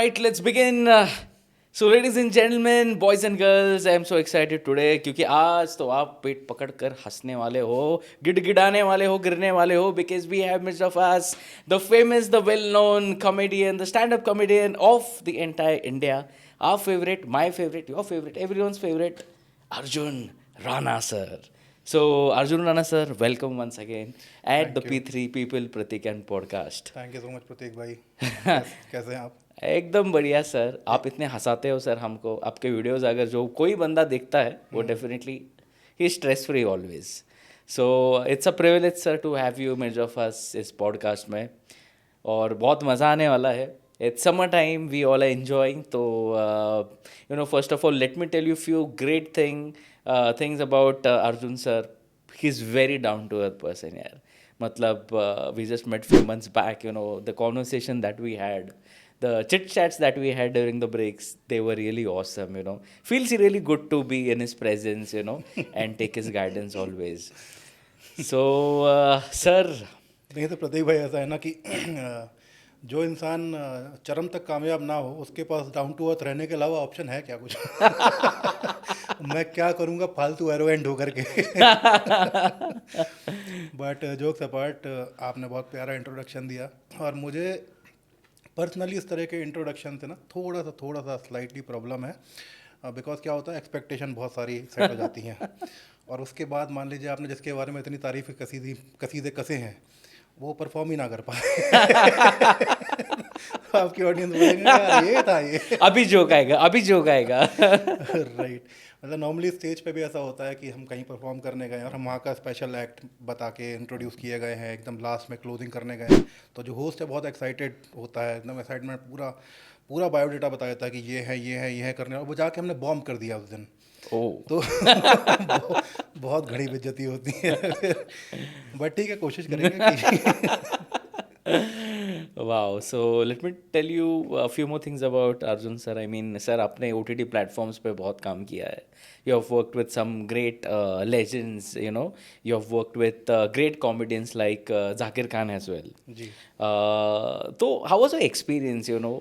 right, let's begin. So, ladies and gentlemen, boys and girls, I am so excited today क्योंकि आज तो आप पेट पकड़ कर हंसने वाले हो, गिड़गिड़ाने वाले हो, गिरने वाले हो, because we have midst of us the famous, the well-known comedian, the stand-up comedian of the entire India, our favorite, my favorite, your favorite, everyone's favorite, Arjun Rana sir. So, Arjun Rana sir, welcome once again at the Thank you. P3 People Pratikan podcast. Thank you so much Prateek भाई कैसे हैं आप? एकदम बढ़िया sir, आप इतने हंसाते हो sir हमको, आपके वीडियोस अगर जो कोई बंदा देखता है वो डेफिनेटली ही stress free always. So it's a privilege sir to have you mid of us इस पॉडकास्ट में, और बहुत मज़ा आने वाला है. It's summer time, we all are enjoying. तो you know, first of all let me tell you few great things about Arjun sir. He is very down to earth person यार. मतलब we just met few months back, you know, the conversation that we had, the chit chats that we had during the breaks, they were really awesome, you know. Feels really good to be in his presence, you know, and take his guidance always. So sir, नहीं तो प्रतीक भाई ऐसा है ना कि जो इंसान चरम तक कामयाब ना हो उसके पास डाउन टू अर्थ रहने के अलावा ऑप्शन है क्या कुछ? मैं क्या करूँगा फालतू एरोगेंट होकर के. बट जोक्स अपार्ट, आपने बहुत प्यारा इंट्रोडक्शन दिया और मुझे पर्सनली इस तरह के इंट्रोडक्शन से ना थोड़ा सा स्लाइटली प्रॉब्लम है. बिकॉज क्या होता है, एक्सपेक्टेशन बहुत सारी सेट हो जाती हैं और उसके बाद मान लीजिए आपने जिसके बारे में इतनी तारीफ कसीदे कसे हैं वो परफॉर्म ही ना कर पाए. आपकी ऑडियंस बोलेंगे यार ये था ये. अभी जोक आएगा, अभी जोक आएगा. राइट. मतलब नॉर्मली स्टेज पे भी ऐसा होता है कि हम कहीं परफॉर्म करने गए और हम वहाँ का स्पेशल एक्ट बता के इंट्रोड्यूस किए गए हैं, एकदम लास्ट में क्लोजिंग करने गए हैं, तो जो होस्ट है बहुत एक्साइटेड होता है, एकदम एक्साइटमेंट, पूरा पूरा बायोडाटा बता देता है कि ये है करने, और वो जाके हमने बॉम्ब कर दिया उस दिन. Oh. तो बहुत घड़ी बेइज्जती होती है. बट ठीक है, कोशिश करेंगे कि Wow. So let me tell you a few more things about Arjun sir. I mean, sir, आपने OTT platforms पे बहुत काम किया है. You have worked with some great legends, you know. You have worked with great comedians like Zakir Khan as well. जी. So how was your experience, you know?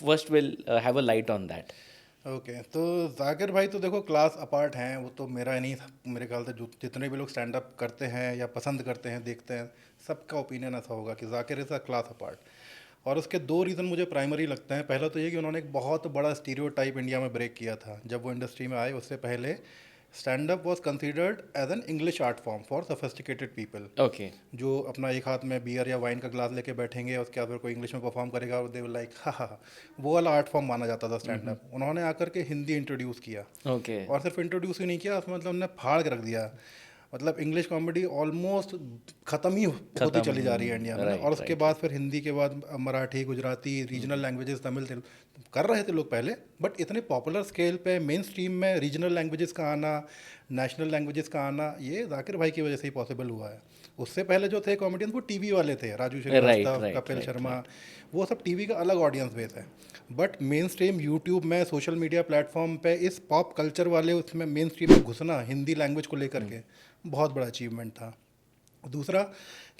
First we'll have a light on that. Okay. तो जाकिर भाई तो देखो class apart हैं, वो तो मेरा ही नहीं, मेरे ख्याल से जो जितने भी लोग स्टैंड अप करते हैं या पसंद करते हैं, देखते हैं, सबका ओपिनियन ऐसा होगा कि Zakir is a class apart. और उसके दो रीज़न मुझे प्राइमरी लगते हैं. पहला तो ये कि उन्होंने एक बहुत बड़ा स्टीरियोटाइप इंडिया में ब्रेक किया था. जब वो इंडस्ट्री में आए उससे पहले stand up was considered as an English art form for sophisticated people. Okay. जो अपना एक हाथ में बियर या वाइन का ग्लास लेके बैठेंगे और उसके बाद फिर कोई इंग्लिश में परफॉर्म करेगा और दे विल लाइक हा, वो वाला आर्ट फॉर्म माना जाता था स्टैंड अप. उन्होंने आकर के हिंदी इंट्रोड्यूस किया. Okay. और सिर्फ इंट्रोड्यूस ही नहीं किया, उसमें मतलब उन्होंने फाड़ के रख दिया. मतलब इंग्लिश कॉमेडी ऑलमोस्ट ख़त्म ही होती चली जा रही है इंडिया में. Right, और उसके बाद फिर हिंदी के बाद मराठी, गुजराती, रीजनल लैंग्वेजेस, तमिल, तेलुगु कर रहे थे लोग पहले. बट इतने पॉपुलर स्केल पे मेन स्ट्रीम में रीजनल लैंग्वेजेस का आना, नेशनल लैंग्वेजेस का आना, ये जाकिर भाई की वजह से ही पॉसिबल हुआ है. उससे पहले जो थे कॉमेडियंस वो टीवी वाले थे, राजू श्रीवास्तव, कपिल शर्मा, वो सब टीवी का अलग ऑडियंस बेस है. बट मेन स्ट्रीम यूट्यूब में, सोशल मीडिया प्लेटफॉर्म पे इस पॉप कल्चर वाले उसमें मेन स्ट्रीम में घुसना हिंदी लैंग्वेज को लेकर के बहुत बड़ा अचीवमेंट था. दूसरा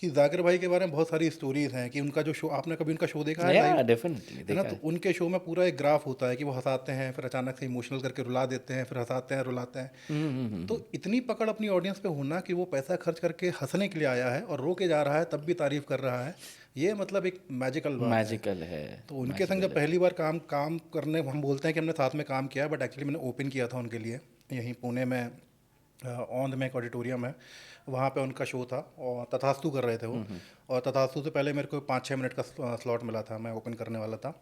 कि जाकिर भाई के बारे में बहुत सारी स्टोरीज हैं कि उनका जो शो, आपने कभी उनका शो देखा है Yeah, लाइव? definitely. है ना. देखा तो है. उनके शो में पूरा एक ग्राफ होता है कि वो हंसाते हैं, फिर अचानक से इमोशनल करके रुला देते हैं, फिर हंसाते हैं, रुलाते हैं. तो इतनी पकड़ अपनी ऑडियंस पे होना कि वो पैसा खर्च करके हंसने के लिए आया है और रो के जा रहा है तब भी तारीफ कर रहा है, ये मतलब एक मैजिकल बात है. मैजिकल है. तो उनके संग जब पहली बार काम करने, हम बोलते हैं कि हमने साथ में काम किया, बट एक्चुअली मैंने ओपन किया था उनके लिए यहीं पुणे में, ऑन में एक ऑडिटोरियम है, वहाँ पे उनका शो था और तथास्तु कर रहे थे वो. और तथास्तु से पहले मेरे को 5-6 मिनट का स्लॉट मिला था, मैं ओपन करने वाला था.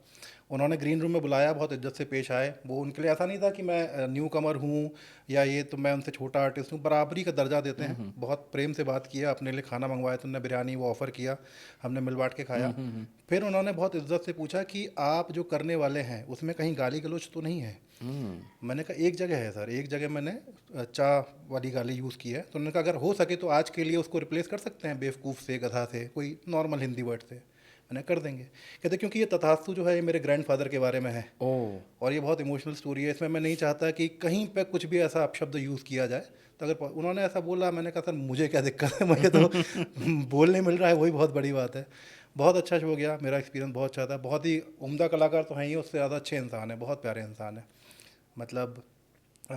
उन्होंने ग्रीन रूम में बुलाया, बहुत इज्जत से पेश आए. वो उनके लिए ऐसा नहीं था कि मैं न्यू कमर हूँ या ये तो मैं उनसे छोटा आर्टिस्ट हूँ, बराबरी का दर्जा देते हैं. बहुत प्रेम से बात किया, अपने लिए खाना मंगवाया तो उन्होंने बिरयानी वो ऑफ़र किया, हमने मिल बांट के खाया. फिर उन्होंने बहुत इज्जत से पूछा कि आप जो करने वाले हैं उसमें कहीं गाली गलौज तो नहीं है? मैंने कहा एक जगह है सर, एक जगह मैंने चा वाली गाली यूज़ की है. तो उन्होंने कहा अगर हो सके तो आज के लिए उसको रिप्लेस कर सकते हैं बेवकूफ़ से, गधा से, कोई नॉर्मल हिंदी वर्ड से. मैंने कर देंगे. कहते क्योंकि ये तथास्तु जो है ये मेरे ग्रैंडफादर के बारे में है Oh. और ये बहुत इमोशनल स्टोरी है, इसमें मैं नहीं चाहता कि कहीं पे कुछ भी ऐसा अपशब्द यूज़ किया जाए. तो अगर उन्होंने ऐसा बोला, मैंने कहा सर मुझे क्या दिक्कत है, मुझे तो बोलने मिल रहा है, वही बहुत बड़ी बात है। बहुत अच्छा शो गया, मेरा एक्सपीरियंस बहुत अच्छा था। बहुत ही उम्दा कलाकार तो हैं ही, उससे ज़्यादा अच्छे इंसान है, बहुत प्यारे इंसान है। मतलब अ,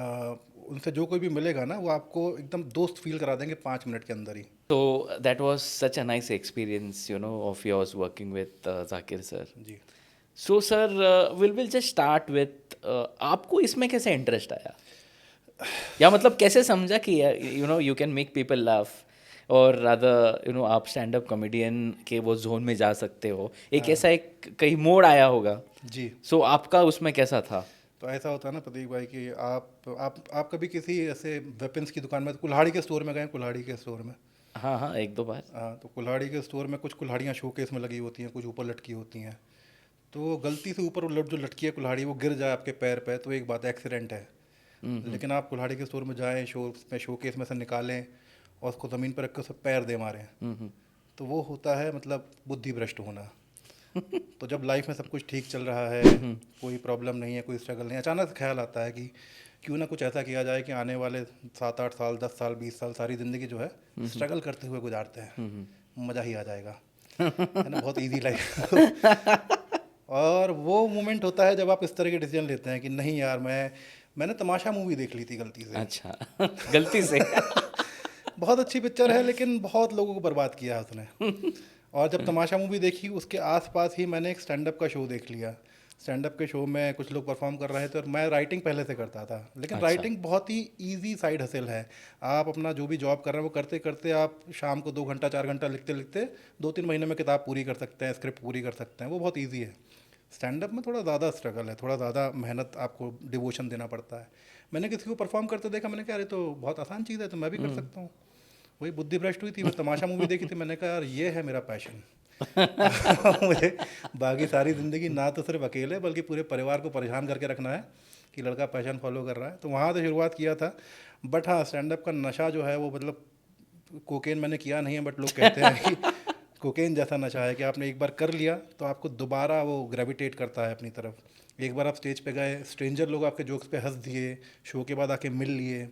उनसे जो कोई भी मिलेगा ना, वो आपको एकदम दोस्त फील करा देंगे 5 मिनट के अंदर ही। So that was such a nice experience, you know, of yours working with Zakir sir. Ji. So sir, we'll just start with आपको इसमें कैसे इंटरेस्ट आया, या मतलब कैसे समझा कि you know you can make people laugh, और रादर यू नो आप स्टैंड अप कॉमेडियन के वो जोन में जा सकते हो, एक ऐसा एक कहीं मोड़ आया होगा। जी। सो आपका उसमें कैसा था? तो ऐसा होता है ना प्रतीक भाई कि आप कभी किसी ऐसे वेपन्स की दुकान में, तो कुल्हाड़ी के स्टोर में गए, कुल्हाड़ी के स्टोर में। हाँ हाँ, एक दो बार। हाँ, तो कुल्हाड़ी के स्टोर में कुछ कुल्हाड़ियाँ शोकेस में लगी होती हैं, कुछ ऊपर लटकी होती हैं। तो गलती से ऊपर जो लटकी है कुल्हाड़ी, वो गिर जाए आपके पैर पे, तो एक बात, एक्सीडेंट है। लेकिन आप कुल्हाड़ी के स्टोर में जाएं, शोकेस में से निकालें और उसको ज़मीन पर रख के उसे पैर दे मारें, तो वो होता है मतलब बुद्धि भ्रष्ट होना। तो जब लाइफ में सब कुछ ठीक चल रहा है, कोई प्रॉब्लम नहीं है, कोई स्ट्रगल नहीं, अचानक से ख्याल आता है कि क्यों ना कुछ ऐसा किया जाए कि आने वाले 7-8 साल, 10 साल, 20 साल, सारी ज़िंदगी जो है स्ट्रगल करते हुए गुजारते हैं, मज़ा ही आ जाएगा, है ना, बहुत इजी लाइफ। और वो मोमेंट होता है जब आप इस तरह के डिसीजन लेते हैं कि नहीं यार, मैंने तमाशा मूवी देख ली थी गलती से। अच्छा गलती से। बहुत अच्छी पिक्चर है, लेकिन बहुत लोगों को बर्बाद किया है उसने। और जब तमाशा मूवी देखी, उसके आसपास ही मैंने एक स्टैंड अप का शो देख लिया। स्टैंड अप के शो में कुछ लोग परफॉर्म कर रहे थे और मैं राइटिंग पहले से करता था, लेकिन अच्छा। राइटिंग बहुत ही इजी साइड हसल है। आप अपना जो भी जॉब कर रहे हैं वो करते करते आप शाम को 2 घंटा 4 घंटा लिखते लिखते 2-3 महीने में किताब पूरी कर सकते हैं, स्क्रिप्ट पूरी कर सकते हैं, वो बहुत ईजी है। स्टैंड अप में थोड़ा ज़्यादा स्ट्रगल है, थोड़ा ज़्यादा मेहनत, आपको डिवोशन देना पड़ता है। मैंने किसी को परफॉर्म करते देखा, मैंने कहा अरे तो बहुत आसान चीज़ है, तो मैं भी कर सकता हूँ। वही बुद्धि भ्रष्ट हुई थी, मैं तमाशा मूवी देखी थी, मैंने कहा यार ये है मेरा पैशन। मुझे बाकी सारी ज़िंदगी ना तो सिर्फ अकेले बल्कि पूरे परिवार को परेशान करके रखना है कि लड़का पैशन फॉलो कर रहा है। तो वहाँ से शुरुआत किया था। बट हाँ, स्टैंड अप का नशा जो है वो, मतलब कोकेन मैंने किया नहीं है, बट लोग कहते हैं कि कोकेन जैसा नशा है कि आपने एक बार कर लिया तो आपको दोबारा वो ग्रेविटेट करता है अपनी तरफ। एक बार आप स्टेज पे गए, स्ट्रेंजर लोग आपके जोक्स पे हंस दिए, शो के बाद आके मिल लिए,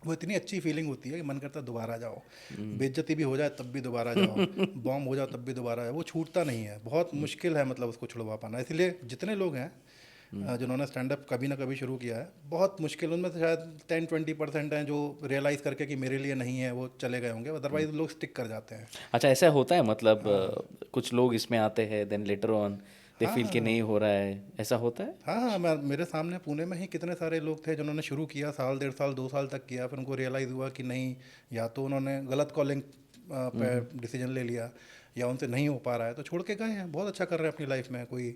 वो इतनी अच्छी फीलिंग होती है कि मन करता है दोबारा जाओ, बेइज्जती भी हो जाए तब भी दोबारा जाओ, बॉम्ब हो जाओ तब भी दोबारा जाओ, वो छूटता नहीं है। बहुत मुश्किल है मतलब उसको छुड़वा पाना। इसलिए जितने लोग हैं जिन्होंने स्टैंड अप कभी ना कभी शुरू किया है, बहुत मुश्किल, उनमें से शायद 10-20% हैं जो रियलाइज़ करके कि मेरे लिए नहीं है वो चले गए होंगे, अदरवाइज लोग स्टिक कर जाते हैं। अच्छा, ऐसा होता है मतलब कुछ लोग इसमें आते हैं, then later on they feel कि नहीं हो रहा है, ऐसा होता है? हाँ हाँ, मेरे सामने पुणे में ही कितने सारे लोग थे जिन्होंने शुरू किया, साल 1.5 साल 2 साल तक किया, फिर उनको रियलाइज़ हुआ कि नहीं, या तो उन्होंने गलत कॉलिंग पे डिसीजन ले लिया, या उनसे नहीं हो पा रहा है तो छोड़ के गए हैं। बहुत अच्छा कर रहे हैं अपनी लाइफ में, कोई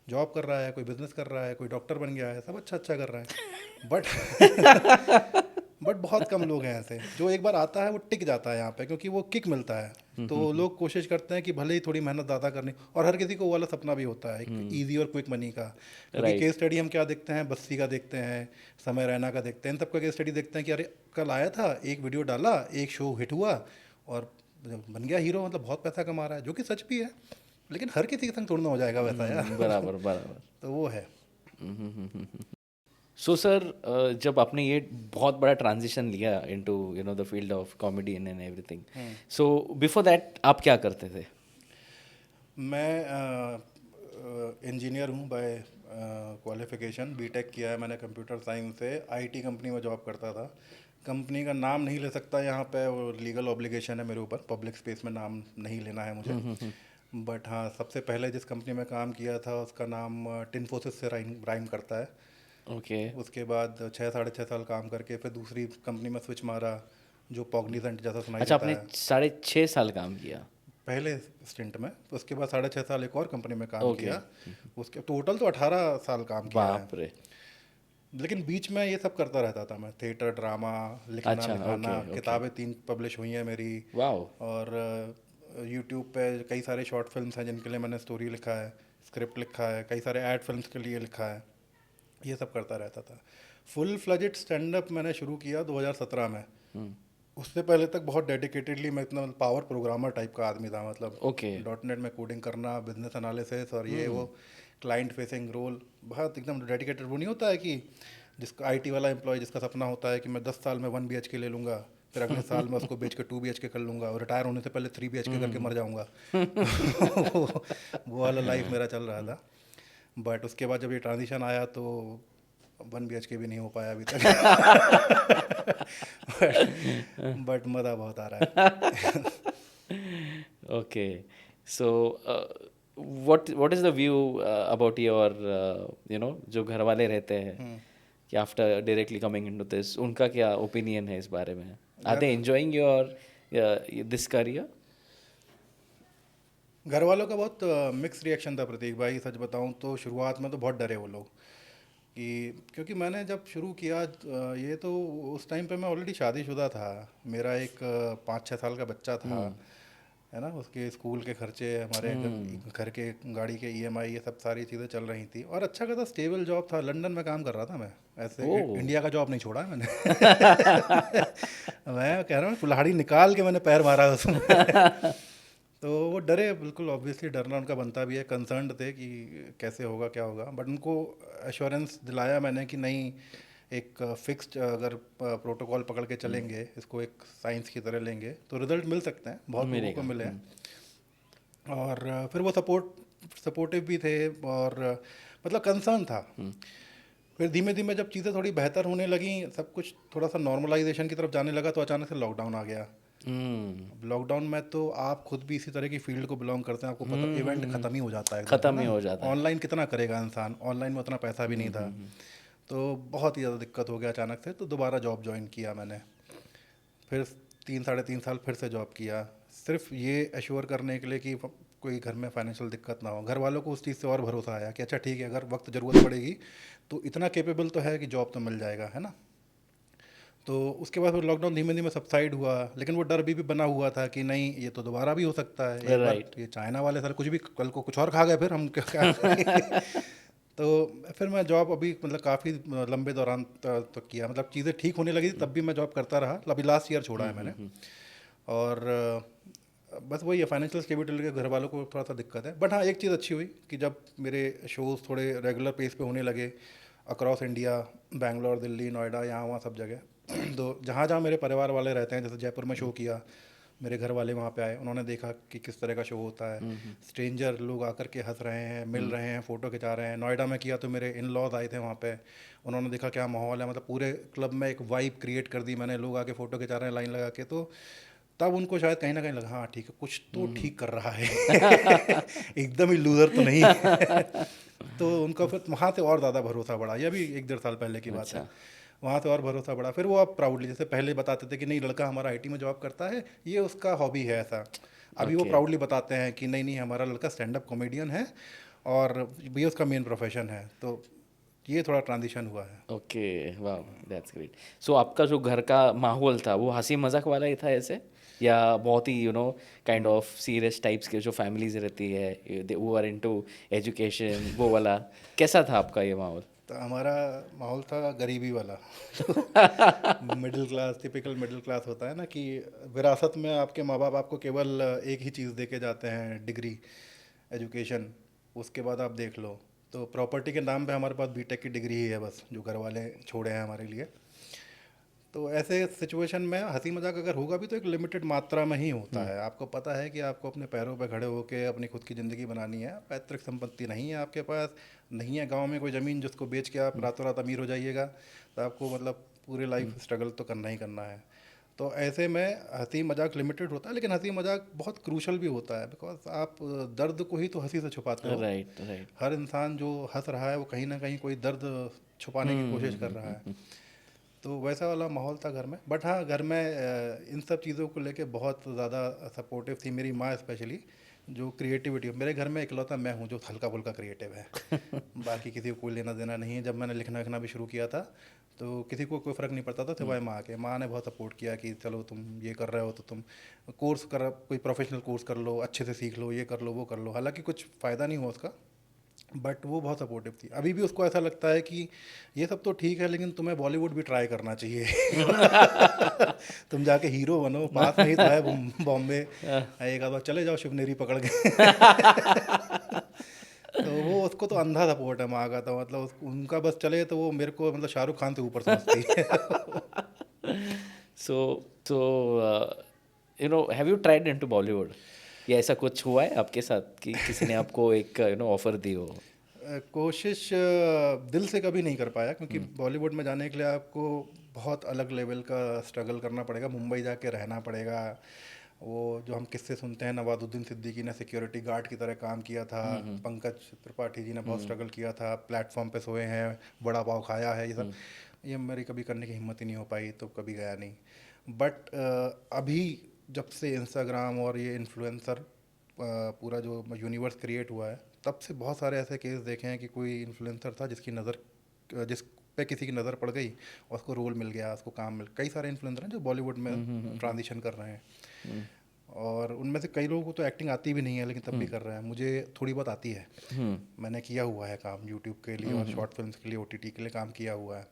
जॉब कर रहा है, कोई बिजनेस कर रहा है, कोई डॉक्टर बन गया है, सब अच्छा अच्छा कर रहा है। बट बट बहुत कम लोग हैं ऐसे, जो एक बार आता है वो टिक जाता है यहाँ पे, क्योंकि वो किक मिलता है। तो लोग कोशिश करते हैं कि भले ही थोड़ी मेहनत ज़्यादा करनी, और हर किसी को वो वाला सपना भी होता है एक ईजी और क्विक मनी का। क्योंकि Right. केस स्टडी हम क्या देखते हैं, बस्सी का देखते हैं, समय रैना का देखते हैं, इन सबका केस स्टडी देखते हैं कि अरे कल आया था, एक वीडियो डाला, एक शो हिट हुआ और बन गया हीरो, मतलब बहुत पैसा कमा रहा है, जो कि सच भी है। लेकिन हर किसी के संग थोड़ा ना हो जाएगा वैसा यार। बराबर बराबर। तो वो है। सो सर, जब आपने ये बहुत बड़ा ट्रांजिशन लिया into you know the field of comedy and everything, so before that आप क्या करते थे? मैं इंजीनियर हूँ बाय क्वालिफिकेशन, बीटेक किया है मैंने कंप्यूटर साइंस से। आईटी कंपनी में जॉब करता था। कंपनी का नाम नहीं ले सकता यहाँ पे, वो लीगल ऑब्लिगेशन है मेरे ऊपर, पब्लिक स्पेस में नाम नहीं लेना है मुझे। बट हाँ, सबसे पहले जिस कंपनी में काम किया था उसका नाम टिन्फोसिस से राइम करता है। ओके। उसके बाद 6-6.5 साल काम करके फिर दूसरी कंपनी में स्विच मारा, जो कॉग्निजेंट जैसा सुनाई अच्छा, देता आपने है। 6.5 साल काम किया? पहले स्टिंट में। उसके बाद 6.5 साल एक और कंपनी में काम ओके। किया। उसके टोटल तो 18 साल काम किया है। बाप रे। लेकिन बीच में ये सब करता रहता था मैं, थिएटर, ड्रामा, लिखना अच्छा, लिखाना, ओके, ओके। किताबें 3 पब्लिश हुई हैं मेरी। वाओ। और यूट्यूब पे कई सारे शॉर्ट फिल्म्स हैं जिनके लिए मैंने स्टोरी लिखा है, स्क्रिप्ट लिखा है, कई सारे एड फिल्म्स के लिए लिखा है। ये सब करता रहता था। फुल फ्लेजेड स्टैंड अप मैंने शुरू किया 2017 में। उससे पहले तक बहुत डेडिकेटेडली मैं इतना पावर प्रोग्रामर टाइप का आदमी था, मतलब ओके। .NET में कोडिंग करना, बिजनेस एनालिसिस और ये वो क्लाइंट फेसिंग रोल, बहुत एकदम डेडिकेटेड। वो नहीं होता है कि जिसका आईटी वाला एम्प्लॉय जिसका सपना होता है कि मैं 10 साल में 1 BHK ले लूँगा, फिर अगले साल में उसको बेच के 2 BHK कर लूँगा और रिटायर होने से पहले 3 BHK करके मर जाऊँगा। वो वाला लाइफ मेरा चल रहा था। बट उसके बाद जब ये ट्रांजिशन आया तो 1 BHK भी नहीं हो पाया अभी तक। बट मज़ा बहुत आ रहा है। Okay. So, what is the view about your, जो घर वाले रहते हैं कि after directly coming into this, उनका क्या opinion है इस बारे में? Are they enjoying your this career? घर वालों का बहुत मिक्स रिएक्शन था प्रतीक भाई, सच बताऊं तो शुरुआत में तो बहुत डरे वो लोग कि क्योंकि मैंने जब शुरू किया ये तो उस टाइम पे मैं ऑलरेडी शादीशुदा था, मेरा एक 5-6 साल का बच्चा था, है ना, उसके स्कूल के खर्चे, हमारे घर के गाड़ी के EMI, ये सब सारी चीज़ें चल रही थी और अच्छा खासा स्टेबल जॉब था। लंदन में काम कर रहा था मैं, ऐसे इंडिया का जॉब नहीं छोड़ा है मैंने। मैं कह रहा हूँ कुल्हाड़ी निकाल के मैंने पैर मारा उसमें। तो वो डरे, बिल्कुल ऑब्वियसली डरना उनका बनता भी है, कंसर्न्ड थे कि कैसे होगा क्या होगा, बट उनको एश्योरेंस दिलाया मैंने कि नहीं, एक फिक्स्ड अगर प्रोटोकॉल पकड़ के चलेंगे, इसको एक साइंस की तरह लेंगे तो रिजल्ट मिल सकते हैं, बहुत लोगों को मिले हैं। और फिर वो सपोर्टिव भी थे और मतलब कंसर्न था। फिर धीमे धीमे जब चीज़ें थोड़ी बेहतर होने लगी, सब कुछ थोड़ा सा नॉर्मलाइजेशन की तरफ जाने लगा, तो अचानक से लॉकडाउन आ गया। लॉकडाउन में तो आप खुद भी इसी तरह की फील्ड को बिलोंग करते हैं, आपको पता इवेंट खत्म ही हो जाता है, खत्म ही हो जाता है। ऑनलाइन कितना करेगा इंसान, ऑनलाइन में उतना पैसा भी नहीं था, तो बहुत ही ज़्यादा दिक्कत हो गया अचानक से। तो दोबारा जॉब ज्वाइन किया मैंने, फिर 3-3.5 साल फिर से जॉब किया, सिर्फ ये एश्योर करने के लिए कि कोई घर में फाइनेंशियल दिक्कत ना हो। घर वालों को उस चीज़ से और भरोसा आया कि अच्छा ठीक है, अगर वक्त ज़रूरत पड़ेगी तो इतना केपेबल तो है कि जॉब तो मिल जाएगा, है ना। तो उसके बाद फिर लॉकडाउन धीमे धीमे सबसाइड हुआ, लेकिन वो डर भी बना हुआ था कि नहीं, ये तो दोबारा भी हो सकता है, एक बार ये चाइना वाले सर कुछ भी कल को कुछ और खा गए, फिर हम क्या करेंगे? तो फिर मैं जॉब अभी मतलब काफ़ी लंबे दौरान तो किया, मतलब चीज़ें ठीक होने लगी तब भी मैं जॉब करता रहा, अभी लास्ट ईयर छोड़ा है मैंने। और बस वही है, फाइनेंशियल स्टेबिलिटी के घर वालों को थोड़ा सा दिक्कत है, बट हाँ एक चीज़ अच्छी हुई कि जब मेरे शोज़ थोड़े रेगुलर पेस पे होने लगे अक्रॉस इंडिया, बैंगलोर, दिल्ली, नोएडा, यहाँ वहाँ सब जगह, तो जहाँ जहाँ मेरे परिवार वाले रहते हैं, जैसे जयपुर में शो किया, मेरे घर वाले वहाँ पे आए, उन्होंने देखा कि किस तरह का शो होता है, स्ट्रेंजर लोग आकर के हंस रहे हैं, मिल रहे हैं, फ़ोटो खिंचा रहे हैं। नोएडा में किया तो मेरे इन लॉज आए थे वहाँ पे, उन्होंने देखा क्या माहौल है, मतलब पूरे क्लब में एक वाइब क्रिएट कर दी मैंने, लोग आके फ़ोटो खिंचा रहे हैं लाइन लगा के, तो तब उनको शायद कहीं ना कहीं लगा हाँ ठीक है, कुछ तो ठीक कर रहा है। एकदम ही लूज़र तो नहीं है। तो उनका फिर वहाँ से और ज़्यादा भरोसा बढ़ा, यह भी 1-1.5 साल पहले की बात है, वहाँ से और भरोसा बढ़ा। फिर वो आप प्राउडली, जैसे पहले बताते थे कि नहीं लड़का हमारा आईटी में जॉब करता है, ये उसका हॉबी है, ऐसा अभी वो प्राउडली बताते हैं कि नहीं नहीं, हमारा लड़का स्टैंड अप कॉमेडियन है और ये उसका मेन प्रोफेशन है। तो ये थोड़ा ट्रांजिशन हुआ है। ओके, वाह, दैट्स ग्रेट। सो आपका जो घर का माहौल था वो हंसी मजाक वाला ही था ऐसे, या बहुत ही काइंड ऑफ सीरियस टाइप्स के जो फैमिलीज रहती है, दे हु आर इनटू एजुकेशन, वो वाला कैसा था आपका ये माहौल? तो हमारा माहौल था गरीबी वाला। Middle class, typical middle class होता है ना कि विरासत में आपके माँ बाप आपको केवल एक ही चीज़ दे के जाते हैं, डिग्री, एजुकेशन, उसके बाद आप देख लो। तो प्रॉपर्टी के नाम पे हमारे पास बीटेक की डिग्री ही है बस, जो घर वाले छोड़े हैं हमारे लिए। तो ऐसे सिचुएशन में हंसी मजाक अगर होगा भी तो एक लिमिटेड मात्रा में ही होता है। आपको पता है कि आपको अपने पैरों पे खड़े होकर अपनी खुद की ज़िंदगी बनानी है, पैतृक संपत्ति नहीं है आपके पास, नहीं है गांव में कोई ज़मीन जिसको बेच के आप रातों रात अमीर हो जाइएगा, तो आपको मतलब पूरी लाइफ स्ट्रगल तो करना ही करना है। तो ऐसे में हंसी मजाक लिमिटेड होता है, लेकिन हंसी मजाक बहुत क्रूशल भी होता है, बिकॉज आप दर्द को ही तो हंसी से छुपाते हो। Right right. हर इंसान जो हंस रहा है वो कहीं ना कहीं कोई दर्द छुपाने की कोशिश कर रहा है। तो वैसा वाला माहौल था घर में। बट हाँ, घर में इन सब चीज़ों को लेके बहुत ज़्यादा सपोर्टिव थी मेरी माँ स्पेशली, जो क्रिएटिविटी, मेरे घर में इकलौता मैं हूँ जो हल्का फुल्का क्रिएटिव है। बाकी किसी को कोई लेना देना नहीं है। जब मैंने लिखना लिखना भी शुरू किया था तो किसी को कोई फ़र्क नहीं पड़ता था सिवाय माँ के। माँ ने बहुत सपोर्ट किया कि चलो तुम ये कर रहे हो तो तुम कोर्स कर, कोई प्रोफेशनल कोर्स कर लो, अच्छे से सीख लो, ये कर लो वो कर लो। हालांकि कुछ फ़ायदा नहीं हुआ उसका, बट वो बहुत सपोर्टिव थी। अभी भी उसको ऐसा लगता है कि ये सब तो ठीक है लेकिन तुम्हें बॉलीवुड भी ट्राई करना चाहिए। तुम जाके हीरो बनो, पास में ही तो है बॉम्बे, एक आध बार चले जाओ शिवनेरी पकड़ के। तो वो उसको तो अंधा सपोर्ट है माँ का, तो मतलब उनका बस चले तो वो मेरे को मतलब शाहरुख खान से ऊपर समझती है। So you know have you tried into Bollywood? या ऐसा कुछ हुआ है आपके साथ कि किसी ने आपको एक ऑफर दी हो? कोशिश दिल से कभी नहीं कर पाया, क्योंकि बॉलीवुड में जाने के लिए आपको बहुत अलग लेवल का स्ट्रगल करना पड़ेगा, मुंबई जाके रहना पड़ेगा। वो जो हम किस्से सुनते हैं, नवाजुद्दीन सिद्दीकी ने सिक्योरिटी गार्ड की तरह काम किया था, पंकज त्रिपाठी जी ने बहुत स्ट्रगल किया था, प्लेटफॉर्म पे सोए हैं, बड़ा पाव खाया है, ये सब ये मेरी कभी करने की हिम्मत ही नहीं हो पाई, तो कभी गया नहीं। बट अभी जब से इंस्टाग्राम और ये इन्फ्लुएंसर पूरा जो यूनिवर्स क्रिएट हुआ है, तब से बहुत सारे ऐसे केस देखे हैं कि कोई इन्फ्लुएंसर था जिस पे किसी की नज़र पड़ गई और उसको रोल मिल गया, उसको काम मिल। कई सारे इन्फ्लुएंसर हैं जो बॉलीवुड में ट्रांजिशन कर रहे हैं, और उनमें से कई लोगों को तो एक्टिंग आती भी नहीं है, लेकिन तब भी कर रहे हैं। मुझे थोड़ी बहुत आती है, मैंने किया हुआ है काम यूट्यूब के लिए और शॉर्ट फिल्म्स के लिए, OTT के लिए काम किया हुआ है।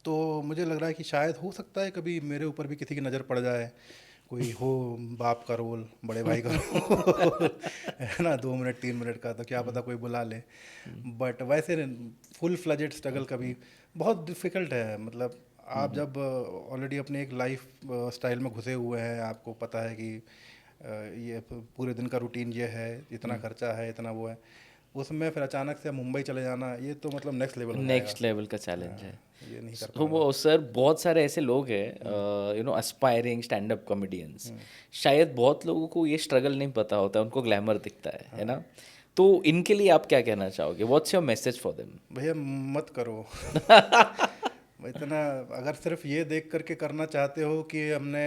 तो मुझे लग रहा है कि शायद हो सकता है कभी मेरे ऊपर भी किसी की नज़र पड़ जाए, कोई हो बाप का रोल, बड़े भाई का रोल है ना, 2 मिनट 3 मिनट का, तो क्या पता कोई बुला ले। बट वैसे फुल फ्लजेड स्ट्रगल कभी, बहुत डिफ़िकल्ट है। मतलब आप जब ऑलरेडी अपने एक लाइफ स्टाइल में घुसे हुए हैं, आपको पता है कि ये पूरे दिन का रूटीन ये है, इतना खर्चा है, इतना वो है, उसमें फिर अचानक से मुंबई चले जाना, ये तो मतलब नेक्स्ट लेवल हो जाएगा। नेक्स्ट लेवल का चैलेंज है। ये नहीं कर तो वो सर बहुत सारे ऐसे लोग हैं अस्पायरिंग स्टैंड अप कॉमेडियंस, शायद बहुत लोगों को ये स्ट्रगल नहीं पता होता, उनको ग्लैमर दिखता है ना? तो इनके लिए आप क्या कहना चाहोगे? What's your message for them? भैया मत करो। इतना अगर सिर्फ ये देख करके करना चाहते हो कि हमने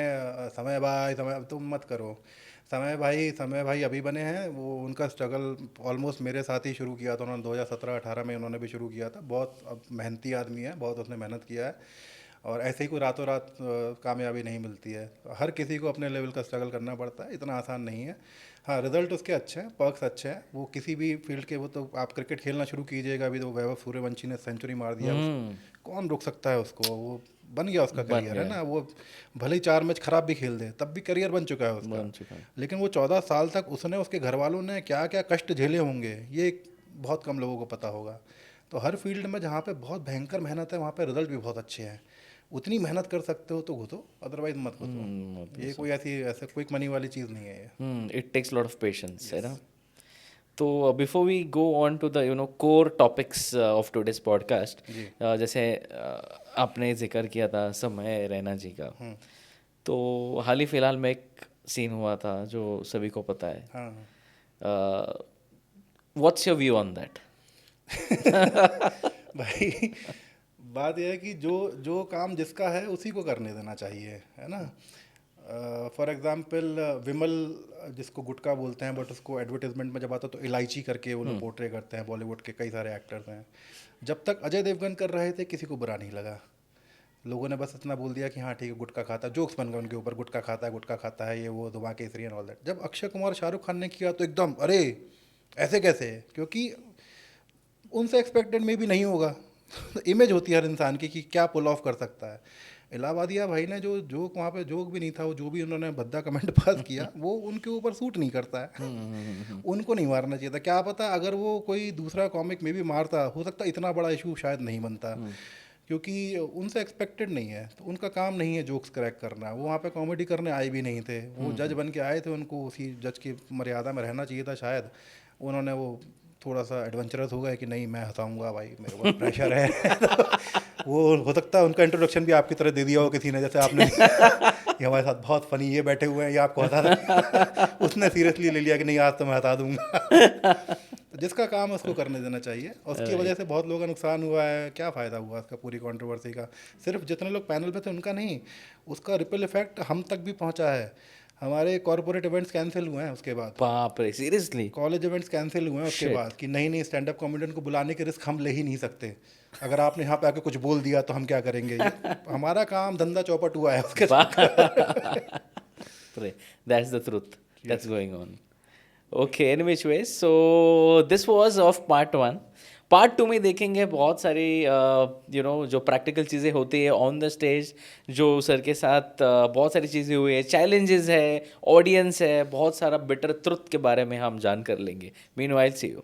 समय भाई समय, तुम मत करो। समय भाई अभी बने हैं, वो उनका स्ट्रगल ऑलमोस्ट मेरे साथ ही शुरू किया था उन्होंने, 2017-18 में उन्होंने भी शुरू किया था। बहुत अब मेहनती आदमी है, बहुत उसने मेहनत किया है, और ऐसे ही कोई रातों रात कामयाबी नहीं मिलती है। हर किसी को अपने लेवल का स्ट्रगल करना पड़ता है, इतना आसान नहीं है। हाँ, रिजल्ट उसके अच्छे हैं, पर्क्स अच्छे हैं, वो किसी भी फील्ड के। वो तो आप क्रिकेट खेलना शुरू कीजिएगा, अभी तो वैभव सूर्यवंशी ने सेंचुरी मार दिया, कौन रोक सकता है उसको? वो बन गया, उसका करियर है ना। वो भले ही 4 मैच खराब भी खेल दे, तब भी करियर बन चुका है उसका। लेकिन वो 14 साल तक उसने, उसके घर वालों ने क्या क्या कष्ट झेले होंगे, ये बहुत कम लोगों को पता होगा। तो हर फील्ड में जहाँ पे बहुत भयंकर मेहनत है, वहाँ पे रिजल्ट भी बहुत अच्छे हैं। उतनी मेहनत कर सकते हो तो घुसो, अदरवाइज मत घुसो। ये कोई ऐसे क्विक मनी वाली चीज़ नहीं है ये। It takes lot of patience, है ना? तो before we go on to the core topics of today's podcast, जैसे आपने जिक्र किया था समय रैना जी का, तो हाल ही फिलहाल में एक सीन हुआ था जो सभी को पता है। What's your view on that? भाई बात यह है कि जो काम जिसका है उसी को करने देना चाहिए, है ना। फॉर एग्जांपल विमल, जिसको गुटखा बोलते हैं, बट उसको एडवर्टाइजमेंट में जब आता तो इलायची करके वो लोग पोर्ट्रे करते हैं। बॉलीवुड के कई सारे एक्टर्स हैं। जब तक अजय देवगन कर रहे थे किसी को बुरा नहीं लगा, लोगों ने बस इतना बोल दिया कि हाँ ठीक है, गुटखा खाता है, जोक्स बन गए उनके ऊपर, गुटखा खाता है, ये वो धुआं केसरी एंड ऑल दैट। जब अक्षय कुमार शाहरुख खान ने किया तो एकदम अरे ऐसे कैसे, क्योंकि उनसे एक्सपेक्टेड में भी नहीं होगा। इमेज होती है हर इंसान की कि क्या पुल ऑफ कर सकता है। इलाहाबादिया भाई ने जो जोक वहाँ पे जोक भी नहीं था, वो जो भी उन्होंने भद्दा कमेंट पास किया वो उनके ऊपर सूट नहीं करता है। उनको नहीं मारना चाहिए था। क्या पता अगर वो कोई दूसरा कॉमिक में भी मारता, हो सकता इतना बड़ा इशू शायद नहीं बनता, क्योंकि उनसे एक्सपेक्टेड नहीं है। तो उनका काम नहीं है जोक्स क्रैक करना, वो वहाँ पे कॉमेडी करने आए भी नहीं थे। वो जज बन के आए थे, उनको उसी जज की मर्यादा में रहना चाहिए था शायद। उन्होंने वो थोड़ा सा एडवेंचरस हो गया कि नहीं मैं हंसाऊंगा भाई, मेरे को प्रेशर है। तो वो हो सकता है उनका इंट्रोडक्शन भी आपकी तरह दे दिया हो किसी ने, जैसे आपने ये हमारे साथ बहुत फनी ये बैठे हुए हैं, ये आपको हंसा रहे। उसने सीरियसली ले लिया कि नहीं आज तो मैं हंसा दूंगा। तो जिसका काम है उसको करने देना चाहिए। उसकी वजह से बहुत लोगों का नुकसान हुआ है, क्या फ़ायदा हुआ उसका पूरी कंट्रोवर्सी का? सिर्फ जितने लोग पैनल पे थे उनका नहीं, उसका रिपल इफेक्ट हम तक भी पहुंचा है। हमारे कॉर्पोरेट इवेंट्स कैंसिल हुए हैं उसके बाद। बाप रे, सीरियसली? कॉलेज इवेंट्स कैंसिल हुए हैं उसके बाद कि नहीं स्टैंड अप कॉमेडियन को बुलाने के रिस्क हम ले ही नहीं सकते। अगर आपने यहाँ पे आके कुछ बोल दिया तो हम क्या करेंगे? हमारा काम धंधा चौपट हुआ है उसके साथ। That's the truth that's going on. Okay, any which way, so this was of part 1। Part 2 में देखेंगे बहुत सारी जो प्रैक्टिकल चीज़ें होती है ऑन द स्टेज, जो सर के साथ बहुत सारी चीज़ें हुई है, चैलेंजेस है, ऑडियंस है, बहुत सारा बिटर ट्रुथ के बारे में हम जान कर लेंगे। Meanwhile see you.